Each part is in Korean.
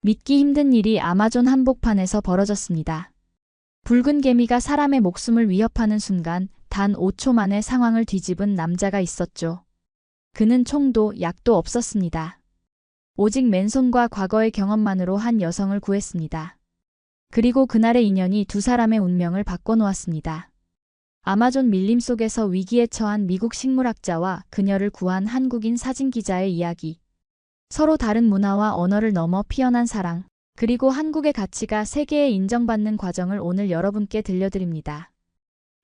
믿기 힘든 일이 아마존 한복판에서 벌어졌습니다. 붉은 개미가 사람의 목숨을 위협하는 순간 단 5초 만에 상황을 뒤집은 남자가 있었죠. 그는 총도 약도 없었습니다. 오직 맨손과 과거의 경험만으로 한 여성을 구했습니다. 그리고 그날의 인연이 두 사람의 운명을 바꿔놓았습니다. 아마존 밀림 속에서 위기에 처한 미국 식물학자와 그녀를 구한 한국인 사진기자의 이야기. 서로 다른 문화와 언어를 넘어 피어난 사랑, 그리고 한국의 가치가 세계에 인정받는 과정을 오늘 여러분께 들려드립니다.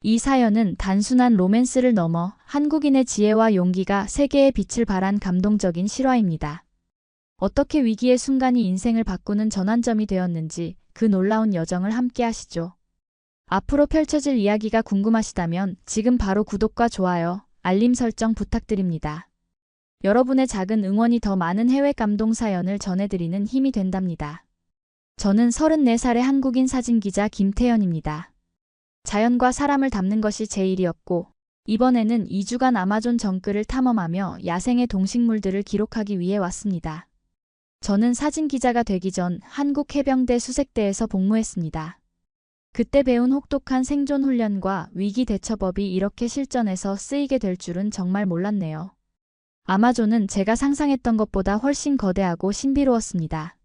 이 사연은 단순한 로맨스를 넘어 한국인의 지혜와 용기가 세계에 빛을 발한 감동적인 실화입니다. 어떻게 위기의 순간이 인생을 바꾸는 전환점이 되었는지 그 놀라운 여정을 함께 하시죠. 앞으로 펼쳐질 이야기가 궁금하시다면 지금 바로 구독과 좋아요, 알림 설정 부탁드립니다. 여러분의 작은 응원이 더 많은 해외 감동 사연을 전해드리는 힘이 된답니다. 저는 34살의 한국인 사진기자 김태연입니다. 자연과 사람을 담는 것이 제 일이었고, 이번에는 2주간 아마존 정글을 탐험하며 야생의 동식물들을 기록하기 위해 왔습니다. 저는 사진기자가 되기 전 한국 해병대 수색대에서 복무했습니다. 그때 배운 혹독한 생존 훈련과 위기 대처법이 이렇게 실전에서 쓰이게 될 줄은 정말 몰랐네요. 아마존은 제가 상상했던 것보다 훨씬 거대하고 신비로웠습니다.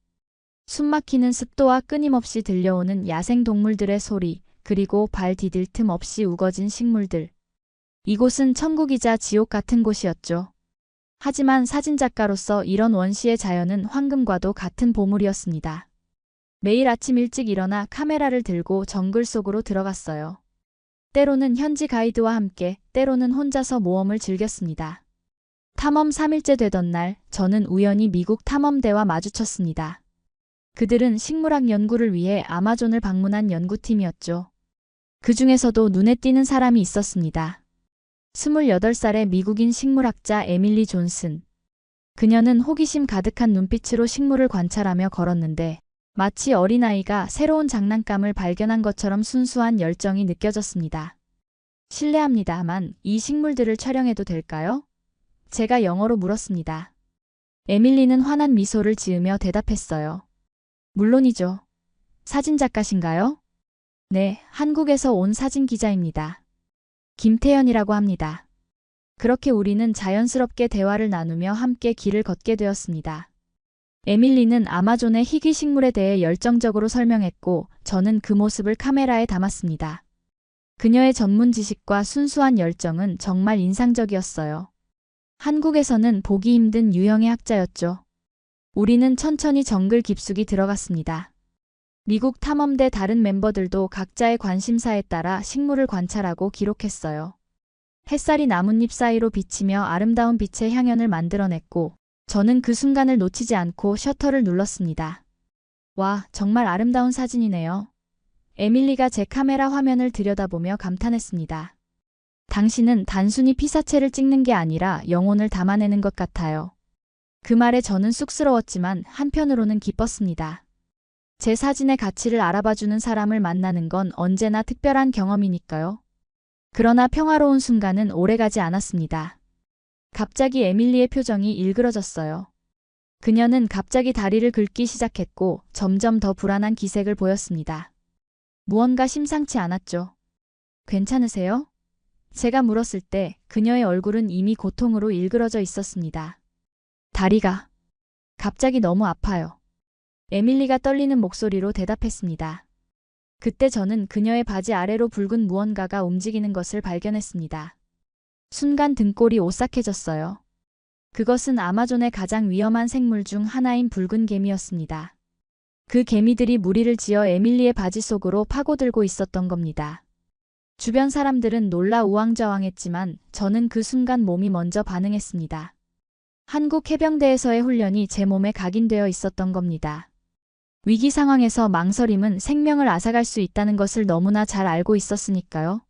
숨막히는 습도와 끊임없이 들려오는 야생 동물들의 소리, 그리고 발 디딜 틈 없이 우거진 식물들. 이곳은 천국이자 지옥 같은 곳이었죠. 하지만 사진작가로서 이런 원시의 자연은 황금과도 같은 보물이었습니다. 매일 아침 일찍 일어나 카메라를 들고 정글 속으로 들어갔어요. 때로는 현지 가이드와 함께, 때로는 혼자서 모험을 즐겼습니다. 탐험 3일째 되던 날, 저는 우연히 미국 탐험대와 마주쳤습니다. 그들은 식물학 연구를 위해 아마존을 방문한 연구팀이었죠. 그 중에서도 눈에 띄는 사람이 있었습니다. 28살의 미국인 식물학자 에밀리 존슨. 그녀는 호기심 가득한 눈빛으로 식물을 관찰하며 걸었는데 마치 어린아이가 새로운 장난감을 발견한 것처럼 순수한 열정이 느껴졌습니다. 실례합니다만 이 식물들을 촬영해도 될까요? 제가 영어로 물었습니다. 에밀리는 환한 미소를 지으며 대답했어요. 물론이죠. 사진작가신가요? 네, 한국에서 온 사진기자입니다. 김태연이라고 합니다. 그렇게 우리는 자연스럽게 대화를 나누며 함께 길을 걷게 되었습니다. 에밀리는 아마존의 희귀 식물에 대해 열정적으로 설명했고 저는 그 모습을 카메라에 담았습니다. 그녀의 전문 지식과 순수한 열정은 정말 인상적이었어요. 한국에서는 보기 힘든 유형의 학자였죠. 우리는 천천히 정글 깊숙이 들어갔습니다. 미국 탐험대 다른 멤버들도 각자의 관심사에 따라 식물을 관찰하고 기록했어요. 햇살이 나뭇잎 사이로 비치며 아름다운 빛의 향연을 만들어냈고 저는 그 순간을 놓치지 않고 셔터를 눌렀습니다. 와, 정말 아름다운 사진이네요. 에밀리가 제 카메라 화면을 들여다보며 감탄했습니다. 당신은 단순히 피사체를 찍는 게 아니라 영혼을 담아내는 것 같아요. 그 말에 저는 쑥스러웠지만 한편으로는 기뻤습니다. 제 사진의 가치를 알아봐주는 사람을 만나는 건 언제나 특별한 경험이니까요. 그러나 평화로운 순간은 오래가지 않았습니다. 갑자기 에밀리의 표정이 일그러졌어요. 그녀는 갑자기 다리를 긁기 시작했고 점점 더 불안한 기색을 보였습니다. 무언가 심상치 않았죠. 괜찮으세요? 제가 물었을 때 그녀의 얼굴은 이미 고통으로 일그러져 있었습니다. 다리가 갑자기 너무 아파요. 에밀리가 떨리는 목소리로 대답했습니다. 그때 저는 그녀의 바지 아래로 붉은 무언가가 움직이는 것을 발견했습니다. 순간 등골이 오싹해졌어요. 그것은 아마존의 가장 위험한 생물 중 하나인 붉은 개미였습니다. 그 개미들이 무리를 지어 에밀리의 바지 속으로 파고들고 있었던 겁니다. 주변 사람들은 놀라 우왕좌왕했지만 저는 그 순간 몸이 먼저 반응했습니다. 한국 해병대에서의 훈련이 제 몸에 각인되어 있었던 겁니다. 위기 상황에서 망설임은 생명을 앗아갈 수 있다는 것을 너무나 잘 알고 있었으니까요.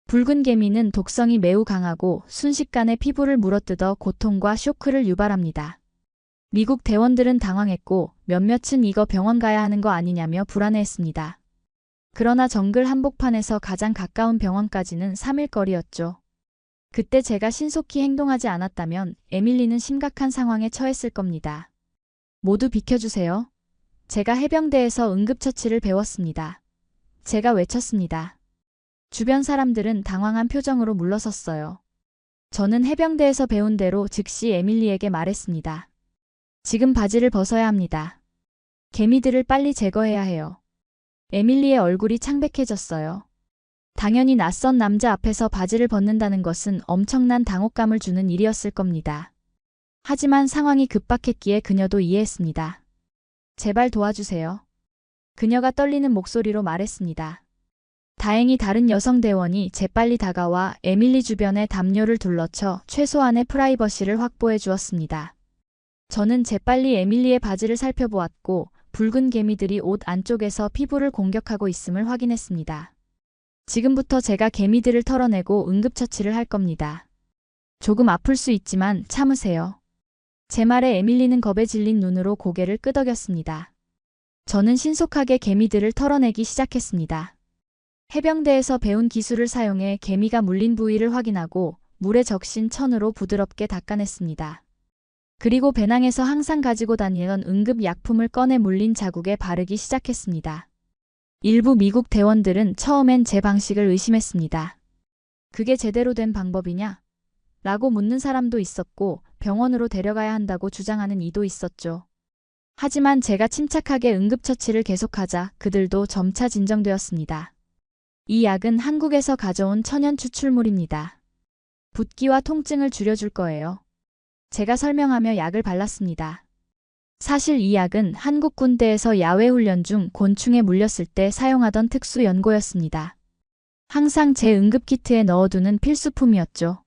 붉은 개미는 독성이 매우 강하고 순식간에 피부를 물어뜯어 고통과 쇼크를 유발합니다. 미국 대원들은 당황했고 몇몇은 이거 병원 가야 하는 거 아니냐며 불안해했습니다. 그러나 정글 한복판에서 가장 가까운 병원까지는 3일 거리였죠. 그때 제가 신속히 행동하지 않았다면 에밀리는 심각한 상황에 처했을 겁니다. 모두 비켜주세요. 제가 해병대에서 응급처치를 배웠습니다. 제가 외쳤습니다. 주변 사람들은 당황한 표정으로 물러섰어요. 저는 해병대에서 배운 대로 즉시 에밀리에게 말했습니다. 지금 바지를 벗어야 합니다. 개미들을 빨리 제거해야 해요. 에밀리의 얼굴이 창백해졌어요. 당연히 낯선 남자 앞에서 바지를 벗는다는 것은 엄청난 당혹감을 주는 일이었을 겁니다. 하지만 상황이 급박했기에 그녀도 이해했습니다. 제발 도와주세요. 그녀가 떨리는 목소리로 말했습니다. 다행히 다른 여성 대원이 재빨리 다가와 에밀리 주변에 담요를 둘러쳐 최소한의 프라이버시를 확보해 주었습니다. 저는 재빨리 에밀리의 바지를 살펴보았고 붉은 개미들이 옷 안쪽에서 피부를 공격하고 있음을 확인했습니다. 지금부터 제가 개미들을 털어내고 응급처치를 할 겁니다. 조금 아플 수 있지만 참으세요. 제 말에 에밀리는 겁에 질린 눈으로 고개를 끄덕였습니다. 저는 신속하게 개미들을 털어내기 시작했습니다. 해병대에서 배운 기술을 사용해 개미가 물린 부위를 확인하고 물에 적신 천으로 부드럽게 닦아냈습니다. 그리고 배낭에서 항상 가지고 다니던 응급약품을 꺼내 물린 자국에 바르기 시작했습니다. 일부 미국 대원들은 처음엔 제 방식을 의심했습니다. 그게 제대로 된 방법이냐? 라고 묻는 사람도 있었고 병원으로 데려가야 한다고 주장하는 이도 있었죠. 하지만 제가 침착하게 응급처치를 계속하자 그들도 점차 진정되었습니다. 이 약은 한국에서 가져온 천연 추출물입니다. 붓기와 통증을 줄여줄 거예요. 제가 설명하며 약을 발랐습니다. 사실 이 약은 한국 군대에서 야외 훈련 중 곤충에 물렸을 때 사용하던 특수 연고였습니다. 항상 제 응급키트에 넣어두는 필수품이었죠.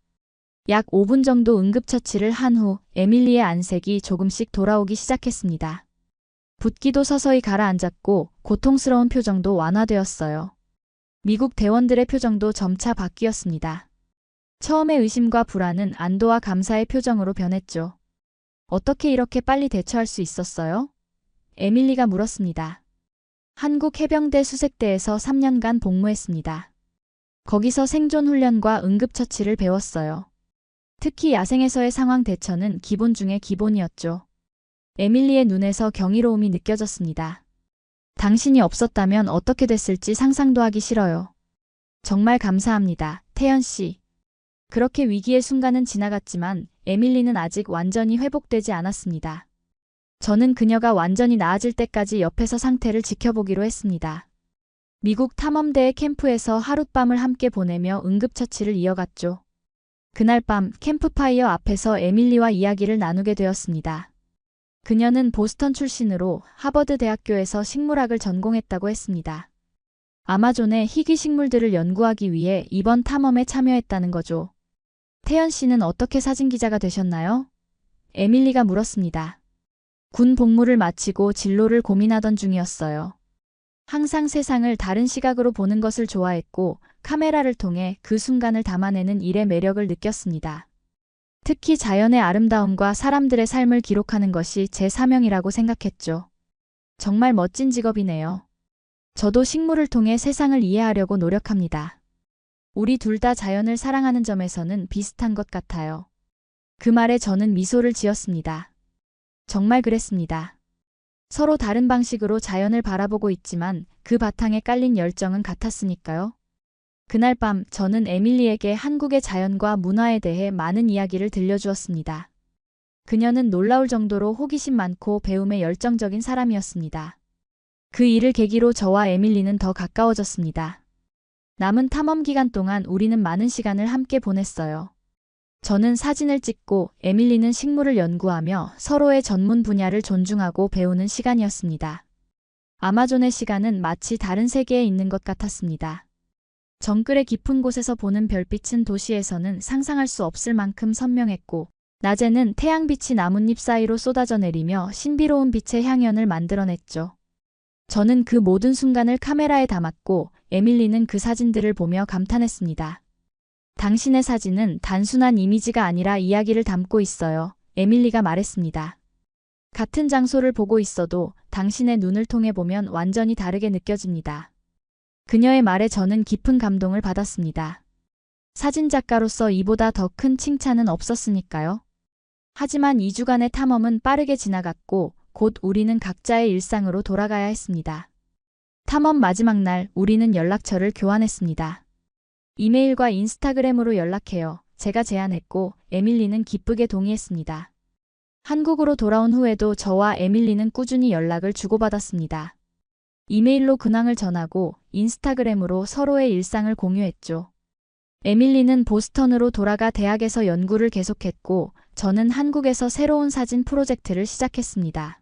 약 5분 정도 응급처치를 한 후 에밀리의 안색이 조금씩 돌아오기 시작했습니다. 붓기도 서서히 가라앉았고 고통스러운 표정도 완화되었어요. 미국 대원들의 표정도 점차 바뀌었습니다. 처음의 의심과 불안은 안도와 감사의 표정으로 변했죠. 어떻게 이렇게 빨리 대처할 수 있었어요? 에밀리가 물었습니다. 한국 해병대 수색대에서 3년간 복무했습니다. 거기서 생존 훈련과 응급처치를 배웠어요. 특히 야생에서의 상황 대처는 기본 중의 기본이었죠. 에밀리의 눈에서 경이로움이 느껴졌습니다. 당신이 없었다면 어떻게 됐을지 상상도 하기 싫어요. 정말 감사합니다, 태연 씨. 그렇게 위기의 순간은 지나갔지만 에밀리는 아직 완전히 회복되지 않았습니다. 저는 그녀가 완전히 나아질 때까지 옆에서 상태를 지켜보기로 했습니다. 미국 탐험대의 캠프에서 하룻밤을 함께 보내며 응급처치를 이어갔죠. 그날 밤 캠프파이어 앞에서 에밀리와 이야기를 나누게 되었습니다. 그녀는 보스턴 출신으로 하버드 대학교에서 식물학을 전공했다고 했습니다. 아마존의 희귀 식물들을 연구하기 위해 이번 탐험에 참여했다는 거죠. 태연 씨는 어떻게 사진기자가 되셨나요? 에밀리가 물었습니다. 군 복무를 마치고 진로를 고민하던 중이었어요. 항상 세상을 다른 시각으로 보는 것을 좋아했고 카메라를 통해 그 순간을 담아내는 일의 매력을 느꼈습니다. 특히 자연의 아름다움과 사람들의 삶을 기록하는 것이 제 사명이라고 생각했죠. 정말 멋진 직업이네요. 저도 식물을 통해 세상을 이해하려고 노력합니다. 우리 둘 다 자연을 사랑하는 점에서는 비슷한 것 같아요. 그 말에 저는 미소를 지었습니다. 정말 그랬습니다. 서로 다른 방식으로 자연을 바라보고 있지만 그 바탕에 깔린 열정은 같았으니까요. 그날 밤 저는 에밀리에게 한국의 자연과 문화에 대해 많은 이야기를 들려주었습니다. 그녀는 놀라울 정도로 호기심 많고 배움에 열정적인 사람이었습니다. 그 일을 계기로 저와 에밀리는 더 가까워졌습니다. 남은 탐험 기간 동안 우리는 많은 시간을 함께 보냈어요. 저는 사진을 찍고 에밀리는 식물을 연구하며 서로의 전문 분야를 존중하고 배우는 시간이었습니다. 아마존의 시간은 마치 다른 세계에 있는 것 같았습니다. 정글의 깊은 곳에서 보는 별빛은 도시에서는 상상할 수 없을 만큼 선명했고 낮에는 태양빛이 나뭇잎 사이로 쏟아져 내리며 신비로운 빛의 향연을 만들어냈죠. 저는 그 모든 순간을 카메라에 담았고 에밀리는 그 사진들을 보며 감탄했습니다. 당신의 사진은 단순한 이미지가 아니라 이야기를 담고 있어요. 에밀리가 말했습니다. 같은 장소를 보고 있어도 당신의 눈을 통해 보면 완전히 다르게 느껴집니다. 그녀의 말에 저는 깊은 감동을 받았습니다. 사진작가로서 이보다 더 큰 칭찬은 없었으니까요. 하지만 2주간의 탐험은 빠르게 지나갔고 곧 우리는 각자의 일상으로 돌아가야 했습니다. 탐험 마지막 날 우리는 연락처를 교환했습니다. 이메일과 인스타그램으로 연락해요. 제가 제안했고 에밀리는 기쁘게 동의했습니다. 한국으로 돌아온 후에도 저와 에밀리는 꾸준히 연락을 주고받았습니다. 이메일로 근황을 전하고 인스타그램으로 서로의 일상을 공유했죠. 에밀리는 보스턴으로 돌아가 대학에서 연구를 계속했고 저는 한국에서 새로운 사진 프로젝트를 시작했습니다.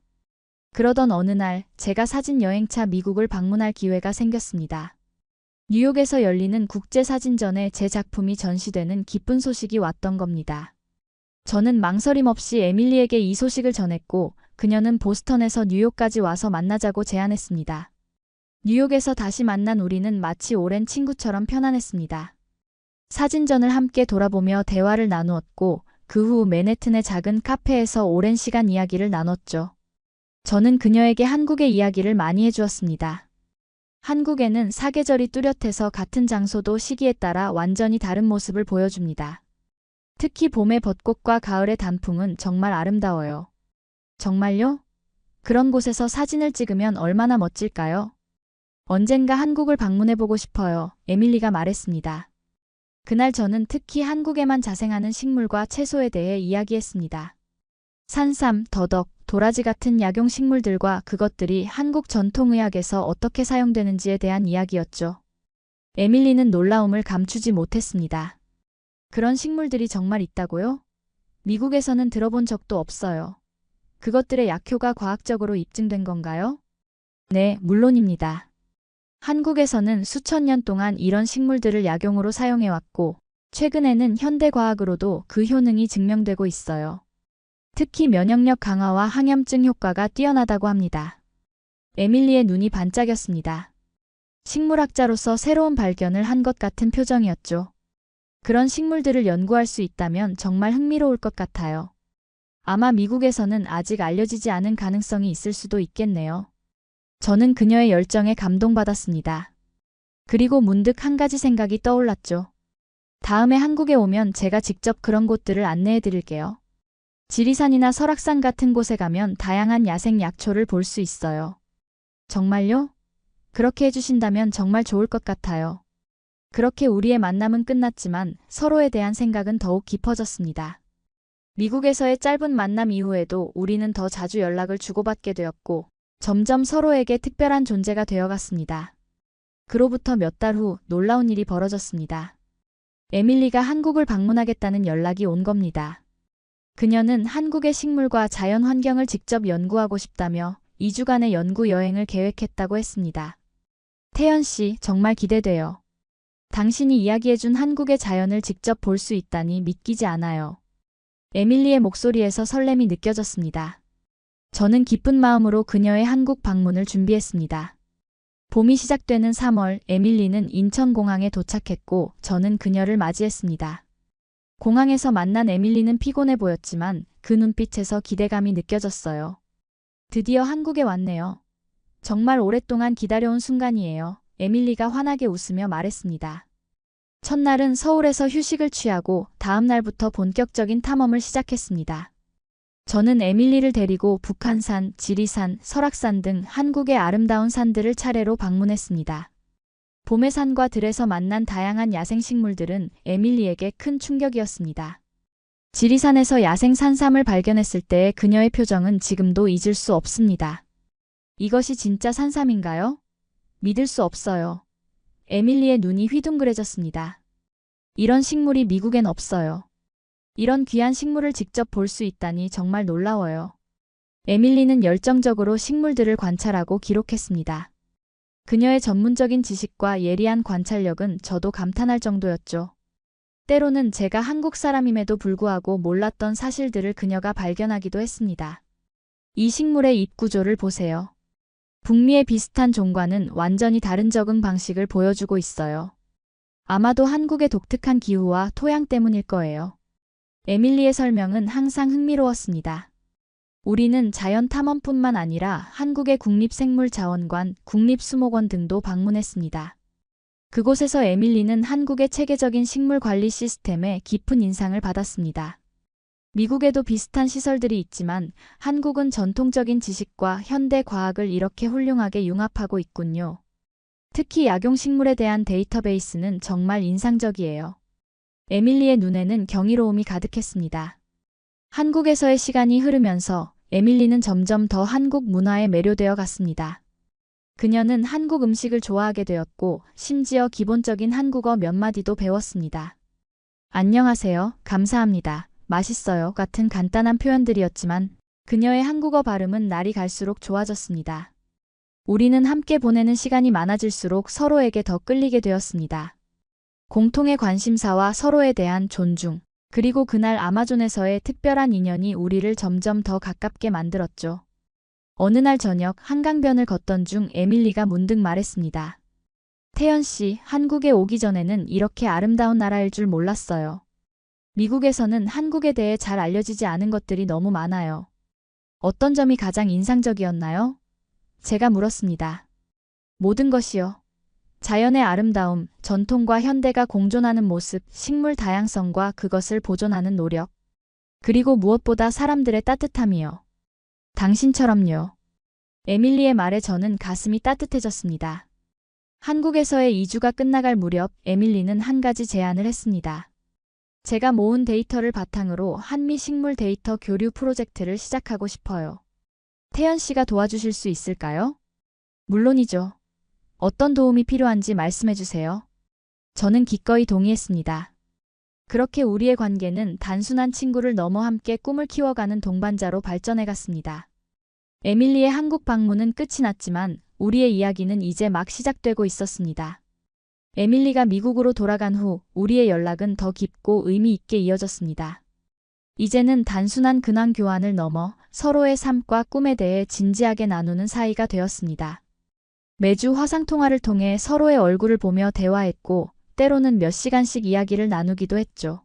그러던 어느 날 제가 사진 여행차 미국을 방문할 기회가 생겼습니다. 뉴욕에서 열리는 국제사진전에 제 작품이 전시되는 기쁜 소식이 왔던 겁니다. 저는 망설임 없이 에밀리에게 이 소식을 전했고 그녀는 보스턴에서 뉴욕까지 와서 만나자고 제안했습니다. 뉴욕에서 다시 만난 우리는 마치 오랜 친구처럼 편안했습니다. 사진전을 함께 돌아보며 대화를 나누었고 그 후 맨해튼의 작은 카페에서 오랜 시간 이야기를 나눴죠. 저는 그녀에게 한국의 이야기를 많이 해주었습니다. 한국에는 사계절이 뚜렷해서 같은 장소도 시기에 따라 완전히 다른 모습을 보여줍니다. 특히 봄의 벚꽃과 가을의 단풍은 정말 아름다워요. 정말요? 그런 곳에서 사진을 찍으면 얼마나 멋질까요? 언젠가 한국을 방문해보고 싶어요. 에밀리가 말했습니다. 그날 저는 특히 한국에만 자생하는 식물과 채소에 대해 이야기했습니다. 산삼, 더덕, 도라지 같은 약용식물들과 그것들이 한국 전통의학에서 어떻게 사용되는지에 대한 이야기였죠. 에밀리는 놀라움을 감추지 못했습니다. 그런 식물들이 정말 있다고요? 미국에서는 들어본 적도 없어요. 그것들의 약효가 과학적으로 입증된 건가요? 네, 물론입니다. 한국에서는 수천 년 동안 이런 식물들을 약용으로 사용해왔고 최근에는 현대과학으로도 그 효능이 증명되고 있어요. 특히 면역력 강화와 항염증 효과가 뛰어나다고 합니다. 에밀리의 눈이 반짝였습니다. 식물학자로서 새로운 발견을 한 것 같은 표정이었죠. 그런 식물들을 연구할 수 있다면 정말 흥미로울 것 같아요. 아마 미국에서는 아직 알려지지 않은 가능성이 있을 수도 있겠네요. 저는 그녀의 열정에 감동받았습니다. 그리고 문득 한 가지 생각이 떠올랐죠. 다음에 한국에 오면 제가 직접 그런 곳들을 안내해 드릴게요. 지리산이나 설악산 같은 곳에 가면 다양한 야생 약초를 볼 수 있어요. 정말요? 그렇게 해주신다면 정말 좋을 것 같아요. 그렇게 우리의 만남은 끝났지만 서로에 대한 생각은 더욱 깊어졌습니다. 미국에서의 짧은 만남 이후에도 우리는 더 자주 연락을 주고받게 되었고 점점 서로에게 특별한 존재가 되어갔습니다. 그로부터 몇 달 후 놀라운 일이 벌어졌습니다. 에밀리가 한국을 방문하겠다는 연락이 온 겁니다. 그녀는 한국의 식물과 자연 환경을 직접 연구하고 싶다며 2주간의 연구 여행을 계획했다고 했습니다. 태연 씨, 정말 기대돼요. 당신이 이야기해준 한국의 자연을 직접 볼 수 있다니 믿기지 않아요. 에밀리의 목소리에서 설렘이 느껴졌습니다. 저는 기쁜 마음으로 그녀의 한국 방문을 준비했습니다. 봄이 시작되는 3월, 에밀리는 인천공항에 도착했고 저는 그녀를 맞이했습니다. 공항에서 만난 에밀리는 피곤해 보였지만 그 눈빛에서 기대감이 느껴졌어요. 드디어 한국에 왔네요. 정말 오랫동안 기다려온 순간이에요. 에밀리가 환하게 웃으며 말했습니다. 첫날은 서울에서 휴식을 취하고 다음 날부터 본격적인 탐험을 시작했습니다. 저는 에밀리를 데리고 북한산, 지리산, 설악산 등 한국의 아름다운 산들을 차례로 방문했습니다. 봄의 산과 들에서 만난 다양한 야생식물들은 에밀리에게 큰 충격이었습니다. 지리산에서 야생 산삼을 발견했을 때의 그녀의 표정은 지금도 잊을 수 없습니다. 이것이 진짜 산삼인가요? 믿을 수 없어요. 에밀리의 눈이 휘둥그레졌습니다. 이런 식물이 미국엔 없어요. 이런 귀한 식물을 직접 볼 수 있다니 정말 놀라워요. 에밀리는 열정적으로 식물들을 관찰하고 기록했습니다. 그녀의 전문적인 지식과 예리한 관찰력은 저도 감탄할 정도였죠. 때로는 제가 한국 사람임에도 불구하고 몰랐던 사실들을 그녀가 발견하기도 했습니다. 이 식물의 잎 구조를 보세요. 북미의 비슷한 종과는 완전히 다른 적응 방식을 보여주고 있어요. 아마도 한국의 독특한 기후와 토양 때문일 거예요. 에밀리의 설명은 항상 흥미로웠습니다. 우리는 자연 탐험뿐만 아니라 한국의 국립생물자원관, 국립수목원 등도 방문했습니다. 그곳에서 에밀리는 한국의 체계적인 식물 관리 시스템에 깊은 인상을 받았습니다. 미국에도 비슷한 시설들이 있지만 한국은 전통적인 지식과 현대 과학을 이렇게 훌륭하게 융합하고 있군요. 특히 약용식물에 대한 데이터베이스는 정말 인상적이에요. 에밀리의 눈에는 경이로움이 가득했습니다. 한국에서의 시간이 흐르면서 에밀리는 점점 더 한국 문화에 매료되어 갔습니다. 그녀는 한국 음식을 좋아하게 되었고 심지어 기본적인 한국어 몇 마디도 배웠습니다. 안녕하세요, 감사합니다, 맛있어요 같은 간단한 표현들이었지만 그녀의 한국어 발음은 날이 갈수록 좋아졌습니다. 우리는 함께 보내는 시간이 많아질수록 서로에게 더 끌리게 되었습니다. 공통의 관심사와 서로에 대한 존중, 그리고 그날 아마존에서의 특별한 인연이 우리를 점점 더 가깝게 만들었죠. 어느 날 저녁 한강변을 걷던 중 에밀리가 문득 말했습니다. 태연 씨, 한국에 오기 전에는 이렇게 아름다운 나라일 줄 몰랐어요. 미국에서는 한국에 대해 잘 알려지지 않은 것들이 너무 많아요. 어떤 점이 가장 인상적이었나요? 제가 물었습니다. 모든 것이요. 자연의 아름다움, 전통과 현대가 공존하는 모습, 식물 다양성과 그것을 보존하는 노력. 그리고 무엇보다 사람들의 따뜻함이요. 당신처럼요. 에밀리의 말에 저는 가슴이 따뜻해졌습니다. 한국에서의 이주가 끝나갈 무렵 에밀리는 한 가지 제안을 했습니다. 제가 모은 데이터를 바탕으로 한미 식물 데이터 교류 프로젝트를 시작하고 싶어요. 태연 씨가 도와주실 수 있을까요? 물론이죠. 어떤 도움이 필요한지 말씀해 주세요. 저는 기꺼이 동의했습니다. 그렇게 우리의 관계는 단순한 친구를 넘어 함께 꿈을 키워가는 동반자로 발전해 갔습니다. 에밀리의 한국 방문은 끝이 났지만 우리의 이야기는 이제 막 시작되고 있었습니다. 에밀리가 미국으로 돌아간 후 우리의 연락은 더 깊고 의미 있게 이어졌습니다. 이제는 단순한 근황 교환을 넘어 서로의 삶과 꿈에 대해 진지하게 나누는 사이가 되었습니다. 매주 화상통화를 통해 서로의 얼굴을 보며 대화했고 때로는 몇 시간씩 이야기를 나누기도 했죠.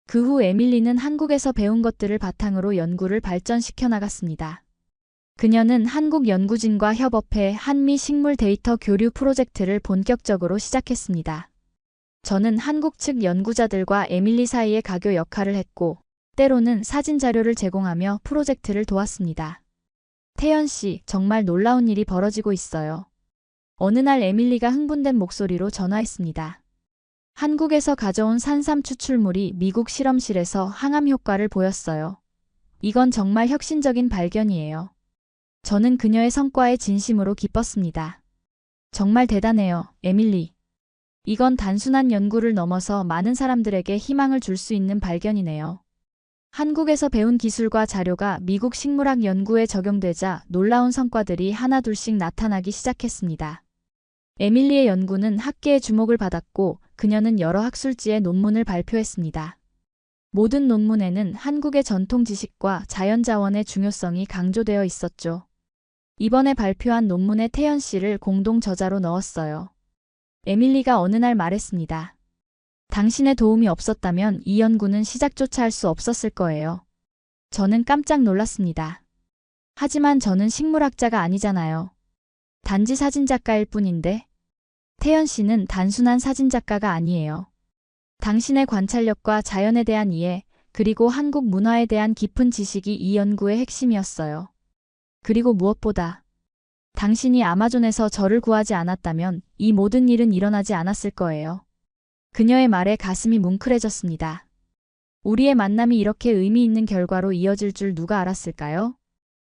그 후 에밀리는 한국에서 배운 것들을 바탕으로 연구를 발전시켜 나갔습니다. 그녀는 한국 연구진과 협업해 한미 식물 데이터 교류 프로젝트를 본격적으로 시작했습니다. 저는 한국 측 연구자들과 에밀리 사이의 가교 역할을 했고 때로는 사진 자료를 제공하며 프로젝트를 도왔습니다. 태연 씨, 정말 놀라운 일이 벌어지고 있어요. 어느 날 에밀리가 흥분된 목소리로 전화했습니다. 한국에서 가져온 산삼 추출물이 미국 실험실에서 항암 효과를 보였어요. 이건 정말 혁신적인 발견이에요. 저는 그녀의 성과에 진심으로 기뻤습니다. 정말 대단해요, 에밀리. 이건 단순한 연구를 넘어서 많은 사람들에게 희망을 줄 수 있는 발견이네요. 한국에서 배운 기술과 자료가 미국 식물학 연구에 적용되자 놀라운 성과들이 하나둘씩 나타나기 시작했습니다. 에밀리의 연구는 학계의 주목을 받았고 그녀는 여러 학술지에 논문을 발표했습니다. 모든 논문에는 한국의 전통 지식과 자연자원의 중요성이 강조되어 있었죠. 이번에 발표한 논문에 태연 씨를 공동 저자로 넣었어요. 에밀리가 어느 날 말했습니다. 당신의 도움이 없었다면 이 연구는 시작조차 할 수 없었을 거예요. 저는 깜짝 놀랐습니다. 하지만 저는 식물학자가 아니잖아요. 단지 사진작가일 뿐인데. 태연 씨는 단순한 사진작가가 아니에요. 당신의 관찰력과 자연에 대한 이해, 그리고 한국 문화에 대한 깊은 지식이 이 연구의 핵심이었어요. 그리고 무엇보다 당신이 아마존에서 저를 구하지 않았다면 이 모든 일은 일어나지 않았을 거예요. 그녀의 말에 가슴이 뭉클해졌습니다. 우리의 만남이 이렇게 의미 있는 결과로 이어질 줄 누가 알았을까요?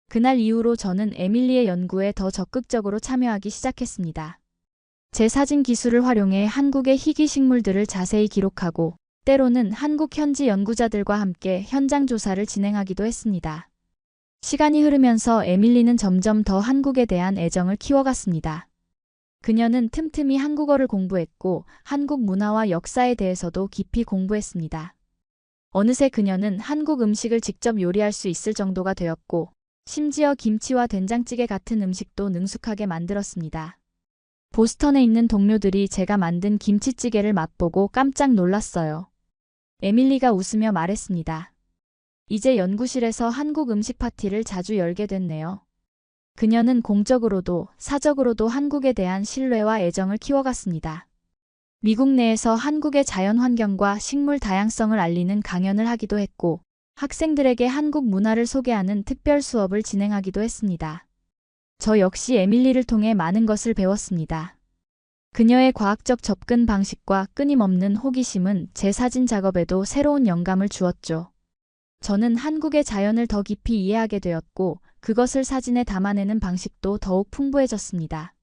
그날 이후로 저는 에밀리의 연구에 더 적극적으로 참여하기 시작했습니다. 제 사진 기술을 활용해 한국의 희귀 식물들을 자세히 기록하고 때로는 한국 현지 연구자들과 함께 현장 조사를 진행하기도 했습니다. 시간이 흐르면서 에밀리는 점점 더 한국에 대한 애정을 키워갔습니다. 그녀는 틈틈이 한국어를 공부했고 한국 문화와 역사에 대해서도 깊이 공부했습니다. 어느새 그녀는 한국 음식을 직접 요리할 수 있을 정도가 되었고 심지어 김치와 된장찌개 같은 음식도 능숙하게 만들었습니다. 보스턴에 있는 동료들이 제가 만든 김치찌개를 맛보고 깜짝 놀랐어요. 에밀리가 웃으며 말했습니다. 이제 연구실에서 한국 음식 파티를 자주 열게 됐네요. 그녀는 공적으로도 사적으로도 한국에 대한 신뢰와 애정을 키워갔습니다. 미국 내에서 한국의 자연 환경과 식물 다양성을 알리는 강연을 하기도 했고 학생들에게 한국 문화를 소개하는 특별 수업을 진행하기도 했습니다. 저 역시 에밀리를 통해 많은 것을 배웠습니다. 그녀의 과학적 접근 방식과 끊임없는 호기심은 제 사진 작업에도 새로운 영감을 주었죠. 저는 한국의 자연을 더 깊이 이해하게 되었고, 그것을 사진에 담아내는 방식도 더욱 풍부해졌습니다.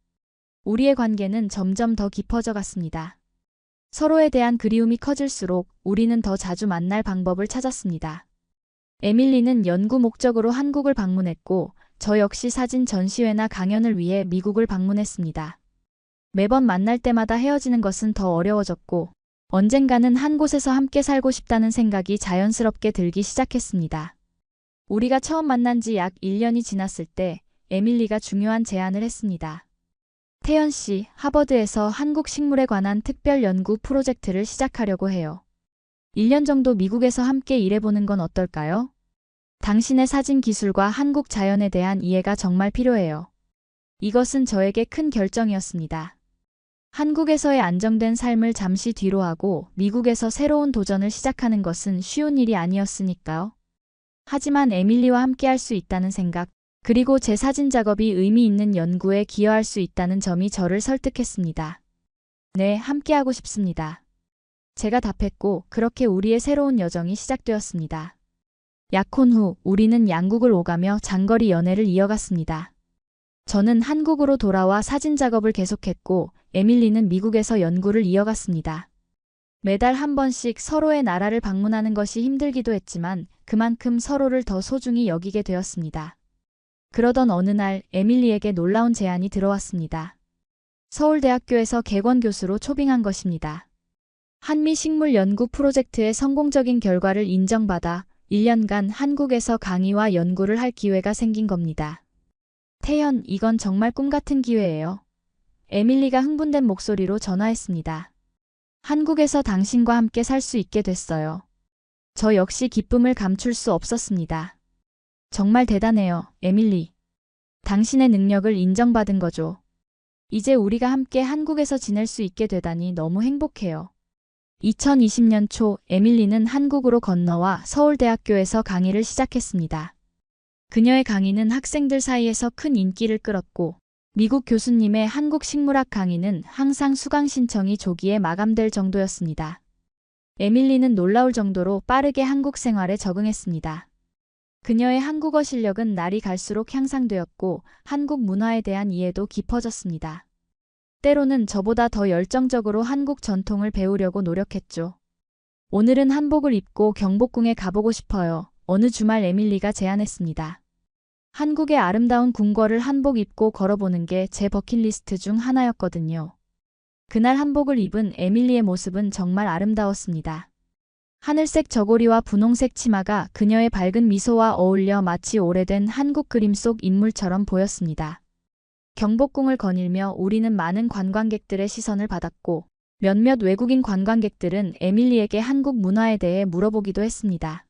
우리의 관계는 점점 더 깊어져 갔습니다. 서로에 대한 그리움이 커질수록 우리는 더 자주 만날 방법을 찾았습니다. 에밀리는 연구 목적으로 한국을 방문했고, 저 역시 사진 전시회나 강연을 위해 미국을 방문했습니다. 매번 만날 때마다 헤어지는 것은 더 어려워졌고, 언젠가는 한 곳에서 함께 살고 싶다는 생각이 자연스럽게 들기 시작했습니다. 우리가 처음 만난 지 약 1년이 지났을 때 에밀리가 중요한 제안을 했습니다. 태연 씨, 하버드에서 한국 식물에 관한 특별 연구 프로젝트를 시작하려고 해요. 1년 정도 미국에서 함께 일해보는 건 어떨까요? 당신의 사진 기술과 한국 자연에 대한 이해가 정말 필요해요. 이것은 저에게 큰 결정이었습니다. 한국에서의 안정된 삶을 잠시 뒤로 하고 미국에서 새로운 도전을 시작하는 것은 쉬운 일이 아니었으니까요. 하지만 에밀리와 함께 할 수 있다는 생각, 그리고 제 사진 작업이 의미 있는 연구에 기여할 수 있다는 점이 저를 설득했습니다. 네, 함께하고 싶습니다. 제가 답했고, 그렇게 우리의 새로운 여정이 시작되었습니다. 약혼 후 우리는 양국을 오가며 장거리 연애를 이어갔습니다. 저는 한국으로 돌아와 사진 작업을 계속했고, 에밀리는 미국에서 연구를 이어갔습니다. 매달 한 번씩 서로의 나라를 방문하는 것이 힘들기도 했지만 그만큼 서로를 더 소중히 여기게 되었습니다. 그러던 어느 날 에밀리에게 놀라운 제안이 들어왔습니다. 서울대학교에서 객원 교수로 초빙한 것입니다. 한미 식물 연구 프로젝트의 성공적인 결과를 인정받아 1년간 한국에서 강의와 연구를 할 기회가 생긴 겁니다. 태연, 이건 정말 꿈 같은 기회예요. 에밀리가 흥분된 목소리로 전화했습니다. 한국에서 당신과 함께 살 수 있게 됐어요. 저 역시 기쁨을 감출 수 없었습니다. 정말 대단해요, 에밀리. 당신의 능력을 인정받은 거죠. 이제 우리가 함께 한국에서 지낼 수 있게 되다니 너무 행복해요. 2020년 초 에밀리는 한국으로 건너와 서울대학교에서 강의를 시작했습니다. 그녀의 강의는 학생들 사이에서 큰 인기를 끌었고, 미국 교수님의 한국 식물학 강의는 항상 수강 신청이 조기에 마감될 정도였습니다. 에밀리는 놀라울 정도로 빠르게 한국 생활에 적응했습니다. 그녀의 한국어 실력은 날이 갈수록 향상되었고 한국 문화에 대한 이해도 깊어졌습니다. 때로는 저보다 더 열정적으로 한국 전통을 배우려고 노력했죠. 오늘은 한복을 입고 경복궁에 가보고 싶어요. 어느 주말 에밀리가 제안했습니다. 한국의 아름다운 궁궐을 한복 입고 걸어보는 게 제 버킷리스트 중 하나였거든요. 그날 한복을 입은 에밀리의 모습은 정말 아름다웠습니다. 하늘색 저고리와 분홍색 치마가 그녀의 밝은 미소와 어울려 마치 오래된 한국 그림 속 인물처럼 보였습니다. 경복궁을 거닐며 우리는 많은 관광객들의 시선을 받았고 몇몇 외국인 관광객들은 에밀리에게 한국 문화에 대해 물어보기도 했습니다.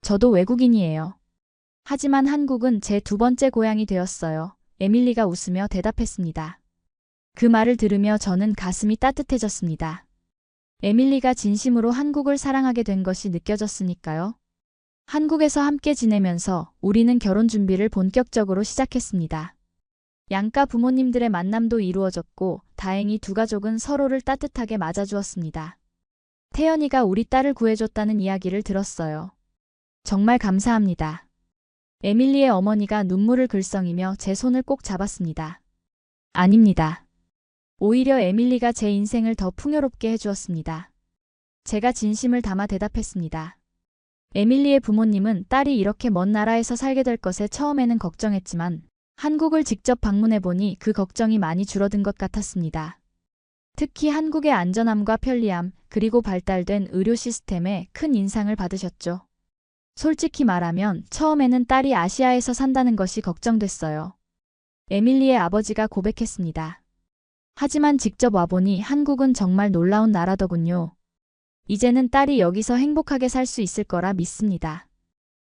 저도 외국인이에요. 하지만 한국은 제 두 번째 고향이 되었어요. 에밀리가 웃으며 대답했습니다. 그 말을 들으며 저는 가슴이 따뜻해졌습니다. 에밀리가 진심으로 한국을 사랑하게 된 것이 느껴졌으니까요. 한국에서 함께 지내면서 우리는 결혼 준비를 본격적으로 시작했습니다. 양가 부모님들의 만남도 이루어졌고 다행히 두 가족은 서로를 따뜻하게 맞아주었습니다. 태연이가 우리 딸을 구해줬다는 이야기를 들었어요. 정말 감사합니다. 에밀리의 어머니가 눈물을 글썽이며 제 손을 꼭 잡았습니다. 아닙니다. 오히려 에밀리가 제 인생을 더 풍요롭게 해주었습니다. 제가 진심을 담아 대답했습니다. 에밀리의 부모님은 딸이 이렇게 먼 나라에서 살게 될 것에 처음에는 걱정했지만 한국을 직접 방문해보니 그 걱정이 많이 줄어든 것 같았습니다. 특히 한국의 안전함과 편리함, 그리고 발달된 의료 시스템에 큰 인상을 받으셨죠. 솔직히 말하면 처음에는 딸이 아시아에서 산다는 것이 걱정됐어요. 에밀리의 아버지가 고백했습니다. 하지만 직접 와보니 한국은 정말 놀라운 나라더군요. 이제는 딸이 여기서 행복하게 살 수 있을 거라 믿습니다.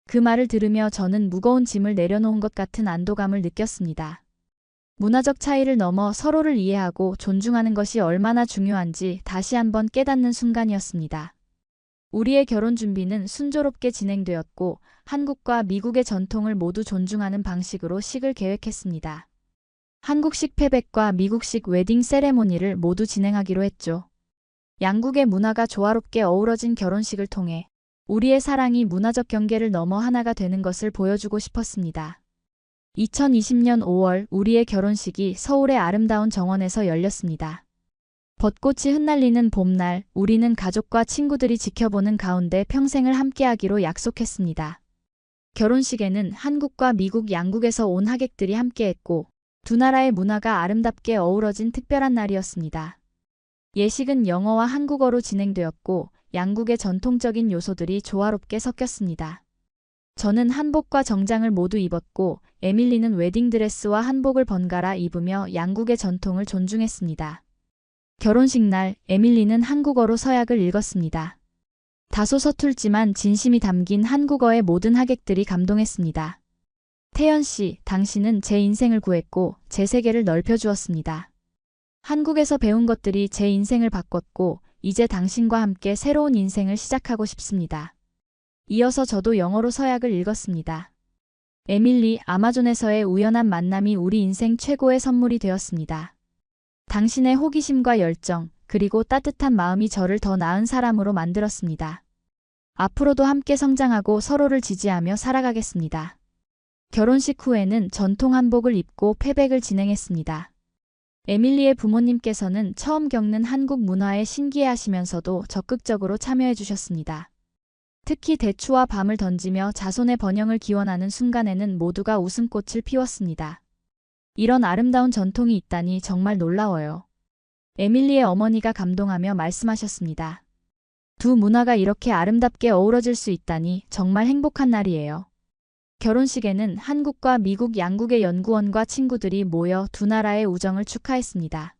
그 말을 들으며 저는 무거운 짐을 내려놓은 것 같은 안도감을 느꼈습니다. 문화적 차이를 넘어 서로를 이해하고 존중하는 것이 얼마나 중요한지 다시 한번 깨닫는 순간이었습니다. 우리의 결혼 준비는 순조롭게 진행되었고 한국과 미국의 전통을 모두 존중하는 방식으로 식을 계획했습니다. 한국식 패백과 미국식 웨딩 세레모니를 모두 진행하기로 했죠. 양국의 문화가 조화롭게 어우러진 결혼식을 통해 우리의 사랑이 문화적 경계를 넘어 하나가 되는 것을 보여주고 싶었습니다. 2020년 5월 우리의 결혼식이 서울의 아름다운 정원에서 열렸습니다. 벚꽃이 흩날리는 봄날, 우리는 가족과 친구들이 지켜보는 가운데 평생을 함께하기로 약속했습니다. 결혼식에는 한국과 미국 양국에서 온 하객들이 함께했고 두 나라의 문화가 아름답게 어우러진 특별한 날이었습니다. 예식은 영어와 한국어로 진행되었고 양국의 전통적인 요소들이 조화롭게 섞였습니다. 저는 한복과 정장을 모두 입었고 에밀리는 웨딩드레스와 한복을 번갈아 입으며 양국의 전통을 존중했습니다. 결혼식 날 에밀리는 한국어로 서약을 읽었습니다. 다소 서툴지만 진심이 담긴 한국어에 모든 하객들이 감동했습니다. 태연 씨, 당신은 제 인생을 구했고 제 세계를 넓혀주었습니다. 한국에서 배운 것들이 제 인생을 바꿨고 이제 당신과 함께 새로운 인생을 시작하고 싶습니다. 이어서 저도 영어로 서약을 읽었습니다. 에밀리, 아마존에서의 우연한 만남이 우리 인생 최고의 선물이 되었습니다. 당신의 호기심과 열정, 그리고 따뜻한 마음이 저를 더 나은 사람으로 만들었습니다. 앞으로도 함께 성장하고 서로를 지지하며 살아가겠습니다. 결혼식 후에는 전통 한복을 입고 패백을 진행했습니다. 에밀리의 부모님께서는 처음 겪는 한국 문화에 신기해하시면서도 적극적으로 참여해 주셨습니다. 특히 대추와 밤을 던지며 자손의 번영을 기원하는 순간에는 모두가 웃음꽃을 피웠습니다. 이런 아름다운 전통이 있다니 정말 놀라워요. 에밀리의 어머니가 감동하며 말씀하셨습니다. 두 문화가 이렇게 아름답게 어우러질 수 있다니 정말 행복한 날이에요. 결혼식에는 한국과 미국 양국의 연구원과 친구들이 모여 두 나라의 우정을 축하했습니다.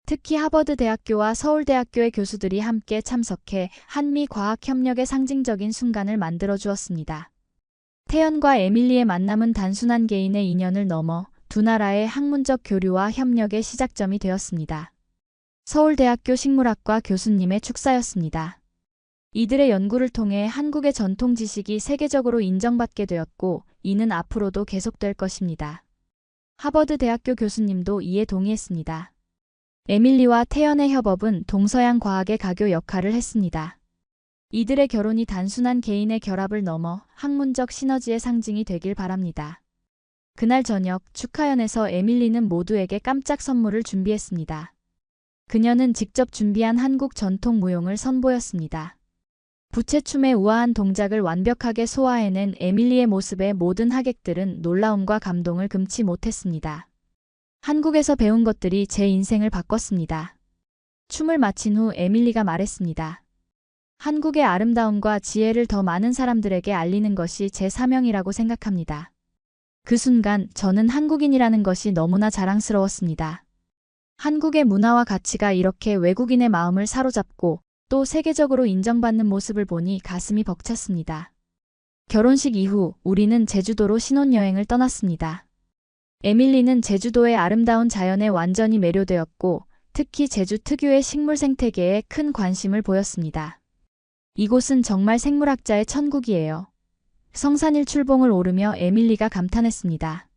특히 하버드 대학교와 서울대학교의 교수들이 함께 참석해 한미 과학 협력의 상징적인 순간을 만들어 주었습니다. 태연과 에밀리의 만남은 단순한 개인의 인연을 넘어 두 나라의 학문적 교류와 협력의 시작점이 되었습니다. 서울대학교 식물학과 교수님의 축사였습니다. 이들의 연구를 통해 한국의 전통 지식이 세계적으로 인정받게 되었고 이는 앞으로도 계속될 것입니다. 하버드 대학교 교수님도 이에 동의했습니다. 에밀리와 태연의 협업은 동서양 과학의 가교 역할을 했습니다. 이들의 결혼이 단순한 개인의 결합을 넘어 학문적 시너지의 상징이 되길 바랍니다. 그날 저녁 축하연에서 에밀리는 모두에게 깜짝 선물을 준비했습니다. 그녀는 직접 준비한 한국 전통 무용을 선보였습니다. 부채춤의 우아한 동작을 완벽하게 소화해낸 에밀리의 모습에 모든 하객들은 놀라움과 감동을 금치 못했습니다. 한국에서 배운 것들이 제 인생을 바꿨습니다. 춤을 마친 후 에밀리가 말했습니다. 한국의 아름다움과 지혜를 더 많은 사람들에게 알리는 것이 제 사명이라고 생각합니다. 그 순간 저는 한국인이라는 것이 너무나 자랑스러웠습니다. 한국의 문화와 가치가 이렇게 외국인의 마음을 사로잡고 또 세계적으로 인정받는 모습을 보니 가슴이 벅찼습니다. 결혼식 이후 우리는 제주도로 신혼여행을 떠났습니다. 에밀리는 제주도의 아름다운 자연에 완전히 매료되었고 특히 제주 특유의 식물 생태계에 큰 관심을 보였습니다. 이곳은 정말 생물학자의 천국이에요. 성산일 출봉을 오르며 에밀리가 감탄했습니다.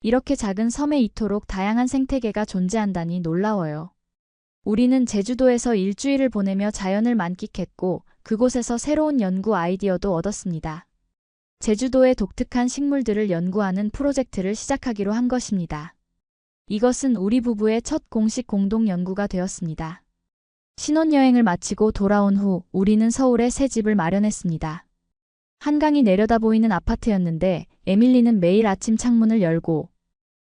이렇게 작은 섬에 이토록 다양한 생태계가 존재한다니 놀라워요. 우리는 제주도에서 일주일을 보내며 자연을 만끽했고 그곳에서 새로운 연구 아이디어도 얻었습니다. 제주도의 독특한 식물들을 연구하는 프로젝트를 시작하기로 한 것입니다. 이것은 우리 부부의 첫 공식 공동 연구가 되었습니다. 신혼여행을 마치고 돌아온 후 우리는 서울에 새 집을 마련했습니다. 한강이 내려다 보이는 아파트였는데 에밀리는 매일 아침 창문을 열고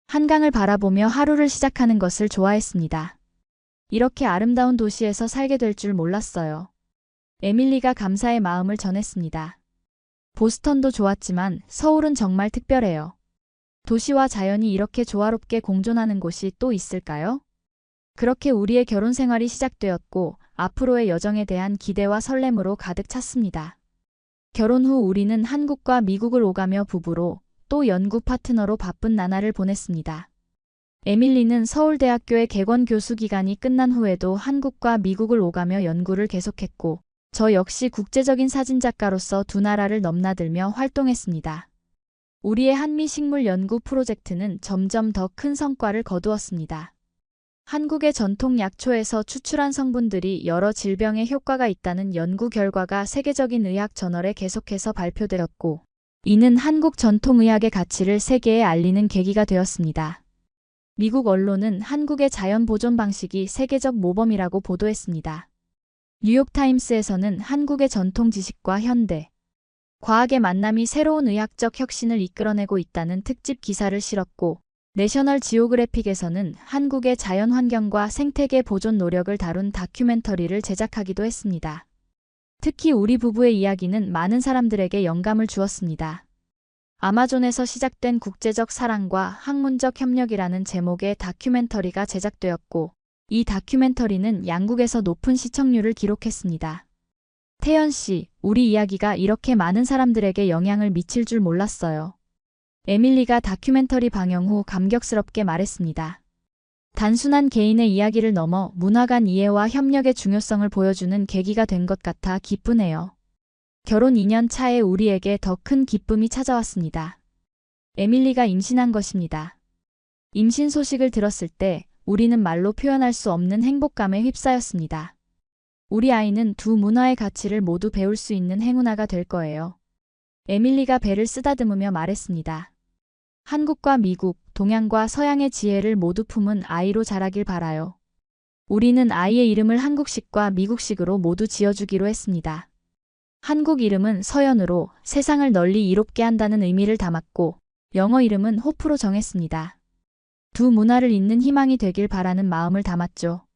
한강을 바라보며 하루를 시작하는 것을 좋아했습니다. 이렇게 아름다운 도시에서 살게 될 줄 몰랐어요. 에밀리가 감사의 마음을 전했습니다. 보스턴도 좋았지만 서울은 정말 특별해요. 도시와 자연이 이렇게 조화롭게 공존하는 곳이 또 있을까요? 그렇게 우리의 결혼 생활이 시작되었고 앞으로의 여정에 대한 기대와 설렘으로 가득 찼습니다. 결혼 후 우리는 한국과 미국을 오가며 부부로 또 연구 파트너로 바쁜 나날을 보냈습니다. 에밀리는 서울대학교의 개건 교수 기간이 끝난 후에도 한국과 미국을 오가며 연구를 계속했고 저 역시 국제적인 사진작가로서 두 나라를 넘나들며 활동했습니다. 우리의 한미식물 연구 프로젝트는 점점 더 큰 성과를 거두었습니다. 한국의 전통 약초에서 추출한 성분들이 여러 질병에 효과가 있다는 연구 결과가 세계적인 의학 저널에 계속해서 발표되었고, 이는 한국 전통의학의 가치를 세계에 알리는 계기가 되었습니다. 미국 언론은 한국의 자연 보존 방식이 세계적 모범이라고 보도했습니다. 뉴욕타임스에서는 한국의 전통 지식과 현대 과학의 만남이 새로운 의학적 혁신을 이끌어내고 있다는 특집 기사를 실었고, 내셔널 지오그래픽에서는 한국의 자연 환경과 생태계 보존 노력을 다룬 다큐멘터리를 제작하기도 했습니다. 특히 우리 부부의 이야기는 많은 사람들에게 영감을 주었습니다. 아마존에서 시작된 국제적 사랑과 학문적 협력이라는 제목의 다큐멘터리가 제작되었고, 이 다큐멘터리는 양국에서 높은 시청률을 기록했습니다. 태연 씨, 우리 이야기가 이렇게 많은 사람들에게 영향을 미칠 줄 몰랐어요. 에밀리가 다큐멘터리 방영 후 감격스럽게 말했습니다. 단순한 개인의 이야기를 넘어 문화 간 이해와 협력의 중요성을 보여주는 계기가 된 것 같아 기쁘네요. 결혼 2년 차에 우리에게 더 큰 기쁨이 찾아왔습니다. 에밀리가 임신한 것입니다. 임신 소식을 들었을 때 우리는 말로 표현할 수 없는 행복감에 휩싸였습니다. 우리 아이는 두 문화의 가치를 모두 배울 수 있는 행운아가 될 거예요. 에밀리가 배를 쓰다듬으며 말했습니다. 한국과 미국, 동양과 서양의 지혜를 모두 품은 아이로 자라길 바라요. 우리는 아이의 이름을 한국식과 미국식으로 모두 지어주기로 했습니다. 한국 이름은 서연으로 세상을 널리 이롭게 한다는 의미를 담았고, 영어 이름은 호프로 정했습니다. 두 문화를 잇는 희망이 되길 바라는 마음을 담았죠.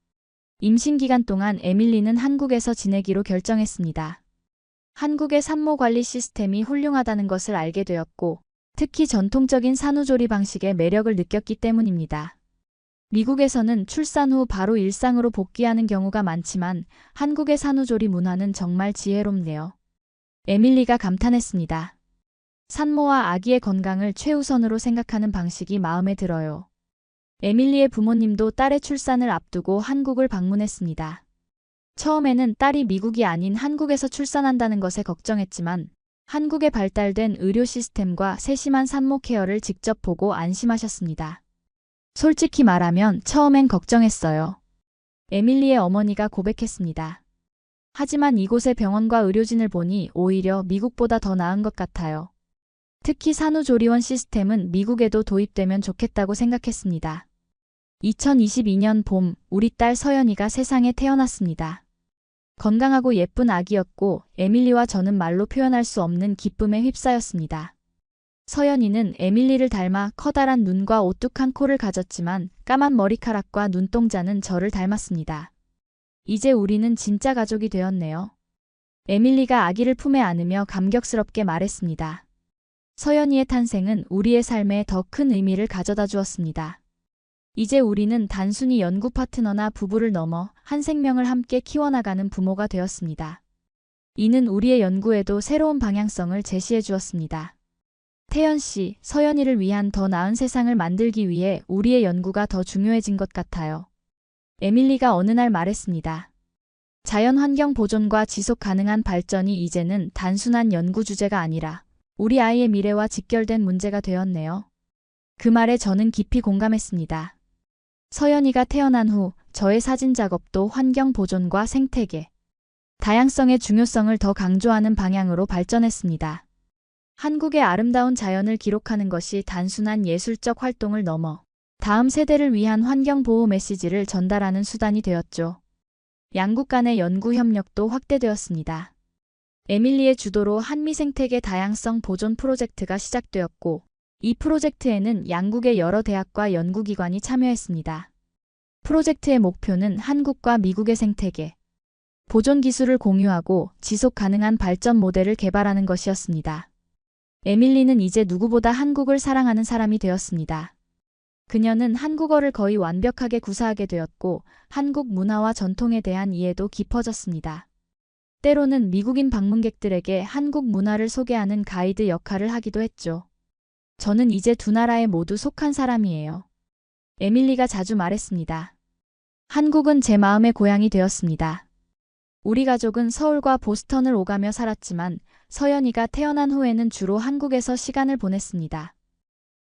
임신 기간 동안 에밀리는 한국에서 지내기로 결정했습니다. 한국의 산모 관리 시스템이 훌륭하다는 것을 알게 되었고, 특히 전통적인 산후조리 방식의 매력을 느꼈기 때문입니다. 미국에서는 출산 후 바로 일상으로 복귀하는 경우가 많지만 한국의 산후조리 문화는 정말 지혜롭네요. 에밀리가 감탄했습니다. 산모와 아기의 건강을 최우선으로 생각하는 방식이 마음에 들어요. 에밀리의 부모님도 딸의 출산을 앞두고 한국을 방문했습니다. 처음에는 딸이 미국이 아닌 한국에서 출산한다는 것에 걱정했지만 한국에 발달된 의료 시스템과 세심한 산모 케어를 직접 보고 안심하셨습니다. 솔직히 말하면 처음엔 걱정했어요. 에밀리의 어머니가 고백했습니다. 하지만 이곳의 병원과 의료진을 보니 오히려 미국보다 더 나은 것 같아요. 특히 산후조리원 시스템은 미국에도 도입되면 좋겠다고 생각했습니다. 2022년 봄, 우리 딸 서연이가 세상에 태어났습니다. 건강하고 예쁜 아기였고 에밀리와 저는 말로 표현할 수 없는 기쁨에 휩싸였습니다. 서연이는 에밀리를 닮아 커다란 눈과 오뚝한 코를 가졌지만 까만 머리카락과 눈동자는 저를 닮았습니다. 이제 우리는 진짜 가족이 되었네요. 에밀리가 아기를 품에 안으며 감격스럽게 말했습니다. 서연이의 탄생은 우리의 삶에 더 큰 의미를 가져다 주었습니다. 이제 우리는 단순히 연구 파트너나 부부를 넘어 한 생명을 함께 키워나가는 부모가 되었습니다. 이는 우리의 연구에도 새로운 방향성을 제시해 주었습니다. 태연 씨, 서연이를 위한 더 나은 세상을 만들기 위해 우리의 연구가 더 중요해진 것 같아요. 에밀리가 어느 날 말했습니다. 자연환경 보존과 지속 가능한 발전이 이제는 단순한 연구 주제가 아니라 우리 아이의 미래와 직결된 문제가 되었네요. 그 말에 저는 깊이 공감했습니다. 서연이가 태어난 후 저의 사진 작업도 환경 보존과 생태계, 다양성의 중요성을 더 강조하는 방향으로 발전했습니다. 한국의 아름다운 자연을 기록하는 것이 단순한 예술적 활동을 넘어 다음 세대를 위한 환경보호 메시지를 전달하는 수단이 되었죠. 양국 간의 연구 협력도 확대되었습니다. 에밀리의 주도로 한미생태계 다양성 보존 프로젝트가 시작되었고, 이 프로젝트에는 양국의 여러 대학과 연구기관이 참여했습니다. 프로젝트의 목표는 한국과 미국의 생태계, 보존 기술을 공유하고 지속 가능한 발전 모델을 개발하는 것이었습니다. 에밀리는 이제 누구보다 한국을 사랑하는 사람이 되었습니다. 그녀는 한국어를 거의 완벽하게 구사하게 되었고 한국 문화와 전통에 대한 이해도 깊어졌습니다. 때로는 미국인 방문객들에게 한국 문화를 소개하는 가이드 역할을 하기도 했죠. 저는 이제 두 나라에 모두 속한 사람이에요. 에밀리가 자주 말했습니다. 한국은 제 마음의 고향이 되었습니다. 우리 가족은 서울과 보스턴을 오가며 살았지만 서연이가 태어난 후에는 주로 한국에서 시간을 보냈습니다.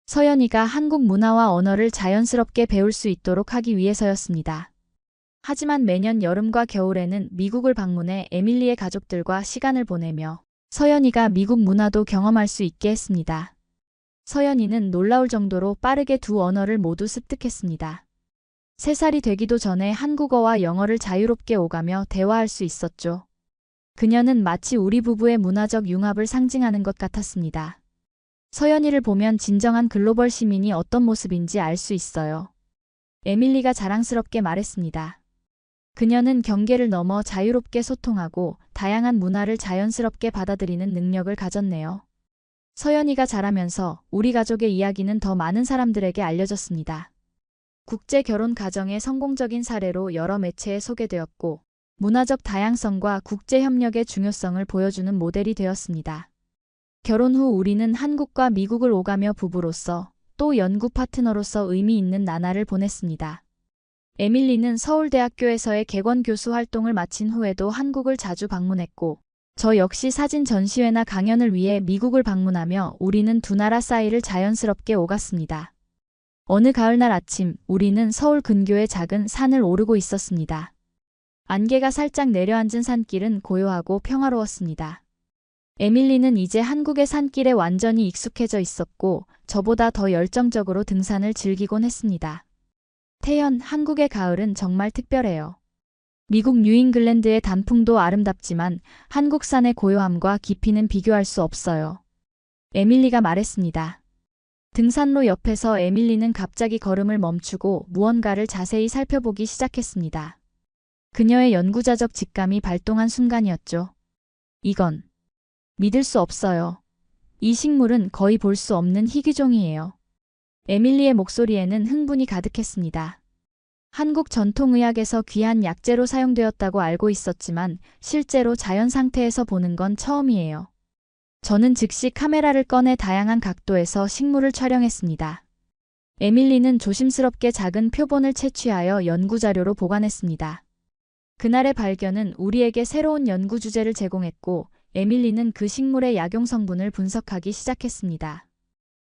서연이가 한국 문화와 언어를 자연스럽게 배울 수 있도록 하기 위해서였습니다. 하지만 매년 여름과 겨울에는 미국을 방문해 에밀리의 가족들과 시간을 보내며 서연이가 미국 문화도 경험할 수 있게 했습니다. 서연이는 놀라울 정도로 빠르게 두 언어를 모두 습득했습니다. 3살이 되기도 전에 한국어와 영어를 자유롭게 오가며 대화할 수 있었죠. 그녀는 마치 우리 부부의 문화적 융합을 상징하는 것 같았습니다. 서연이를 보면 진정한 글로벌 시민이 어떤 모습인지 알 수 있어요. 에밀리가 자랑스럽게 말했습니다. 그녀는 경계를 넘어 자유롭게 소통하고 다양한 문화를 자연스럽게 받아들이는 능력을 가졌네요. 서연이가 자라면서 우리 가족의 이야기는 더 많은 사람들에게 알려졌습니다. 국제 결혼 가정의 성공적인 사례로 여러 매체에 소개되었고, 문화적 다양성과 국제 협력의 중요성을 보여주는 모델이 되었습니다. 결혼 후 우리는 한국과 미국을 오가며 부부로서 또 연구 파트너로서 의미 있는 나날을 보냈습니다. 에밀리는 서울대학교에서의 객원 교수 활동을 마친 후에도 한국을 자주 방문했고, 저 역시 사진 전시회나 강연을 위해 미국을 방문하며 우리는 두 나라 사이를 자연스럽게 오갔습니다. 어느 가을날 아침, 우리는 서울 근교의 작은 산을 오르고 있었습니다. 안개가 살짝 내려앉은 산길은 고요하고 평화로웠습니다. 에밀리는 이제 한국의 산길에 완전히 익숙해져 있었고, 저보다 더 열정적으로 등산을 즐기곤 했습니다. 태연, 한국의 가을은 정말 특별해요. 미국 뉴잉글랜드의 단풍도 아름답지만 한국 산의 고요함과 깊이는 비교할 수 없어요. 에밀리가 말했습니다. 등산로 옆에서 에밀리는 갑자기 걸음을 멈추고 무언가를 자세히 살펴보기 시작했습니다. 그녀의 연구자적 직감이 발동한 순간이었죠. 이건 믿을 수 없어요. 이 식물은 거의 볼 수 없는 희귀종이에요. 에밀리의 목소리에는 흥분이 가득했습니다. 한국 전통의학에서 귀한 약재로 사용되었다고 알고 있었지만 실제로 자연 상태에서 보는 건 처음이에요. 저는 즉시 카메라를 꺼내 다양한 각도에서 식물을 촬영했습니다. 에밀리는 조심스럽게 작은 표본을 채취하여 연구자료로 보관했습니다. 그날의 발견은 우리에게 새로운 연구 주제를 제공했고, 에밀리는 그 식물의 약용 성분을 분석하기 시작했습니다.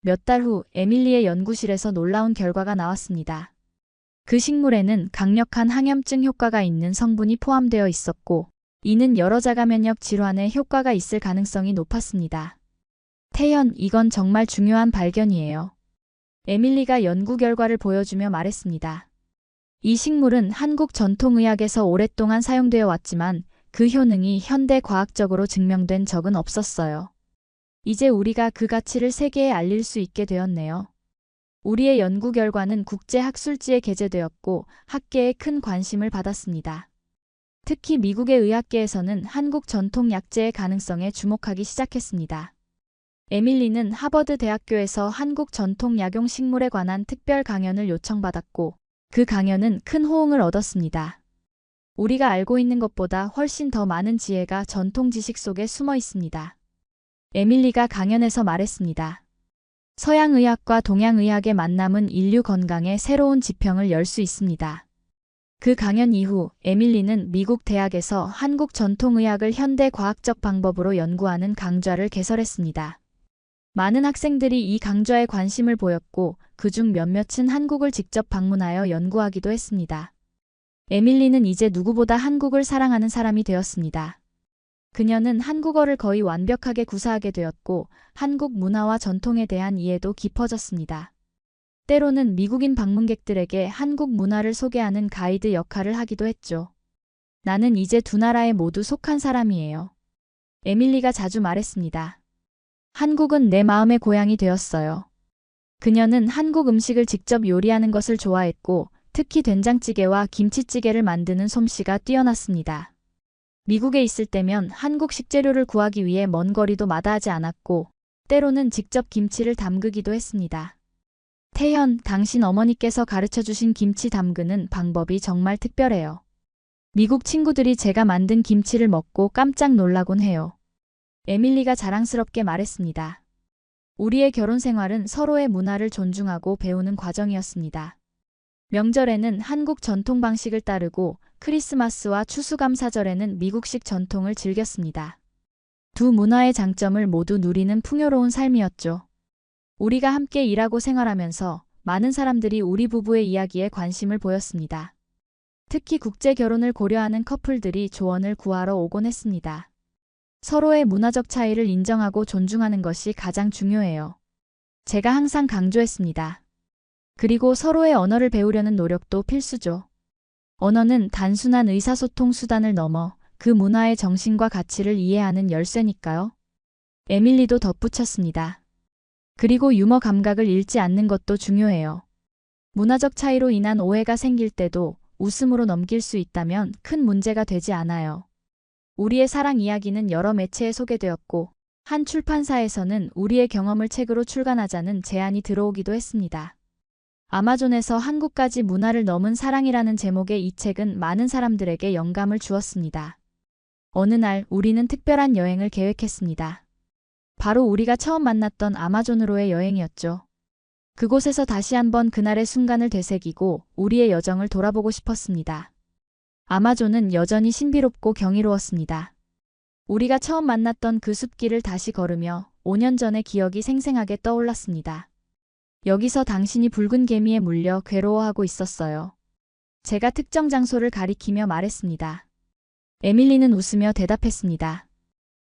몇 달 후 에밀리의 연구실에서 놀라운 결과가 나왔습니다. 그 식물에는 강력한 항염증 효과가 있는 성분이 포함되어 있었고, 이는 여러 자가 면역 질환에 효과가 있을 가능성이 높았습니다. 태연, 이건 정말 중요한 발견이에요. 에밀리가 연구 결과를 보여주며 말했습니다. 이 식물은 한국 전통의학에서 오랫동안 사용되어 왔지만 그 효능이 현대 과학적으로 증명된 적은 없었어요. 이제 우리가 그 가치를 세계에 알릴 수 있게 되었네요. 우리의 연구 결과는 국제 학술지에 게재되었고 학계에 큰 관심을 받았습니다. 특히 미국의 의학계에서는 한국 전통 약재의 가능성에 주목하기 시작했습니다. 에밀리는 하버드 대학교에서 한국 전통 약용 식물에 관한 특별 강연을 요청받았고 그 강연은 큰 호응을 얻었습니다. 우리가 알고 있는 것보다 훨씬 더 많은 지혜가 전통 지식 속에 숨어 있습니다. 에밀리가 강연에서 말했습니다. 서양의학과 동양의학의 만남은 인류 건강에 새로운 지평을 열 수 있습니다. 그 강연 이후 에밀리는 미국 대학에서 한국 전통의학을 현대 과학적 방법으로 연구하는 강좌를 개설했습니다. 많은 학생들이 이 강좌에 관심을 보였고 그중 몇몇은 한국을 직접 방문하여 연구하기도 했습니다. 에밀리는 이제 누구보다 한국을 사랑하는 사람이 되었습니다. 그녀는 한국어를 거의 완벽하게 구사하게 되었고 한국 문화와 전통에 대한 이해도 깊어졌습니다. 때로는 미국인 방문객들에게 한국 문화를 소개하는 가이드 역할을 하기도 했죠. 나는 이제 두 나라에 모두 속한 사람이에요. 에밀리가 자주 말했습니다. 한국은 내 마음의 고향이 되었어요. 그녀는 한국 음식을 직접 요리하는 것을 좋아했고 특히 된장찌개와 김치찌개를 만드는 솜씨가 뛰어났습니다. 미국에 있을 때면 한국 식재료를 구하기 위해 먼 거리도 마다하지 않았고 때로는 직접 김치를 담그기도 했습니다. 태연, 당신 어머니께서 가르쳐주신 김치 담그는 방법이 정말 특별해요. 미국 친구들이 제가 만든 김치를 먹고 깜짝 놀라곤 해요. 에밀리가 자랑스럽게 말했습니다. 우리의 결혼 생활은 서로의 문화를 존중하고 배우는 과정이었습니다. 명절에는 한국 전통 방식을 따르고 크리스마스와 추수감사절에는 미국식 전통을 즐겼습니다. 두 문화의 장점을 모두 누리는 풍요로운 삶이었죠. 우리가 함께 일하고 생활하면서 많은 사람들이 우리 부부의 이야기에 관심을 보였습니다. 특히 국제 결혼을 고려하는 커플들이 조언을 구하러 오곤 했습니다. 서로의 문화적 차이를 인정하고 존중하는 것이 가장 중요해요. 제가 항상 강조했습니다. 그리고 서로의 언어를 배우려는 노력도 필수죠. 언어는 단순한 의사소통 수단을 넘어 그 문화의 정신과 가치를 이해하는 열쇠니까요. 에밀리도 덧붙였습니다. 그리고 유머 감각을 잃지 않는 것도 중요해요. 문화적 차이로 인한 오해가 생길 때도 웃음으로 넘길 수 있다면 큰 문제가 되지 않아요. 우리의 사랑 이야기는 여러 매체에 소개되었고, 한 출판사에서는 우리의 경험을 책으로 출간하자는 제안이 들어오기도 했습니다. 아마존에서 한국까지 문화를 넘은 사랑이라는 제목의 이 책은 많은 사람들에게 영감을 주었습니다. 어느 날 우리는 특별한 여행을 계획했습니다. 바로 우리가 처음 만났던 아마존으로의 여행이었죠. 그곳에서 다시 한번 그날의 순간을 되새기고 우리의 여정을 돌아보고 싶었습니다. 아마존은 여전히 신비롭고 경이로웠습니다. 우리가 처음 만났던 그 숲길을 다시 걸으며 5년 전의 기억이 생생하게 떠올랐습니다. 여기서 당신이 붉은 개미에 물려 괴로워하고 있었어요. 제가 특정 장소를 가리키며 말했습니다. 에밀리는 웃으며 대답했습니다.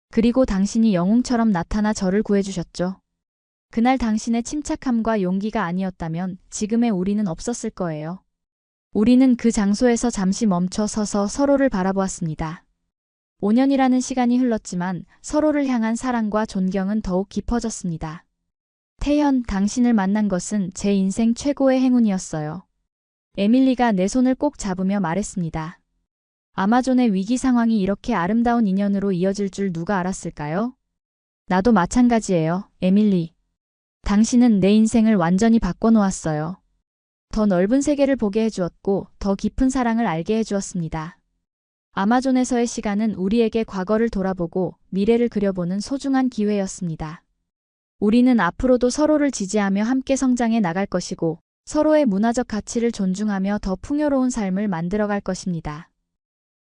그리고 당신이 영웅처럼 나타나 저를 구해주셨죠. 그날 당신의 침착함과 용기가 아니었다면 지금의 우리는 없었을 거예요. 우리는 그 장소에서 잠시 멈춰 서서 서로를 바라보았습니다. 5년이라는 시간이 흘렀지만 서로를 향한 사랑과 존경은 더욱 깊어졌습니다. 태연, 당신을 만난 것은 제 인생 최고의 행운이었어요. 에밀리가 내 손을 꼭 잡으며 말했습니다. 아마존의 위기 상황이 이렇게 아름다운 인연으로 이어질 줄 누가 알았을까요? 나도 마찬가지예요, 에밀리. 당신은 내 인생을 완전히 바꿔놓았어요. 더 넓은 세계를 보게 해주었고 더 깊은 사랑을 알게 해주었습니다. 아마존에서의 시간은 우리에게 과거를 돌아보고 미래를 그려보는 소중한 기회였습니다. 우리는 앞으로도 서로를 지지하며 함께 성장해 나갈 것이고 서로의 문화적 가치를 존중하며 더 풍요로운 삶을 만들어갈 것입니다.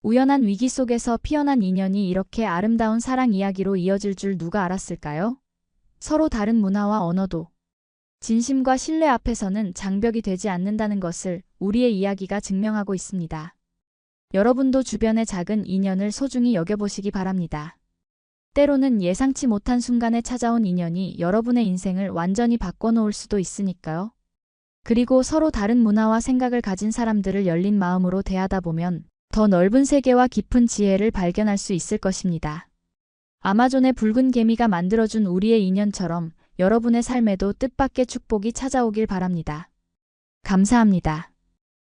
우연한 위기 속에서 피어난 인연이 이렇게 아름다운 사랑 이야기로 이어질 줄 누가 알았을까요? 서로 다른 문화와 언어도 진심과 신뢰 앞에서는 장벽이 되지 않는다는 것을 우리의 이야기가 증명하고 있습니다. 여러분도 주변의 작은 인연을 소중히 여겨보시기 바랍니다. 때로는 예상치 못한 순간에 찾아온 인연이 여러분의 인생을 완전히 바꿔놓을 수도 있으니까요. 그리고 서로 다른 문화와 생각을 가진 사람들을 열린 마음으로 대하다 보면 더 넓은 세계와 깊은 지혜를 발견할 수 있을 것입니다. 아마존의 붉은 개미가 만들어준 우리의 인연처럼 여러분의 삶에도 뜻밖의 축복이 찾아오길 바랍니다. 감사합니다.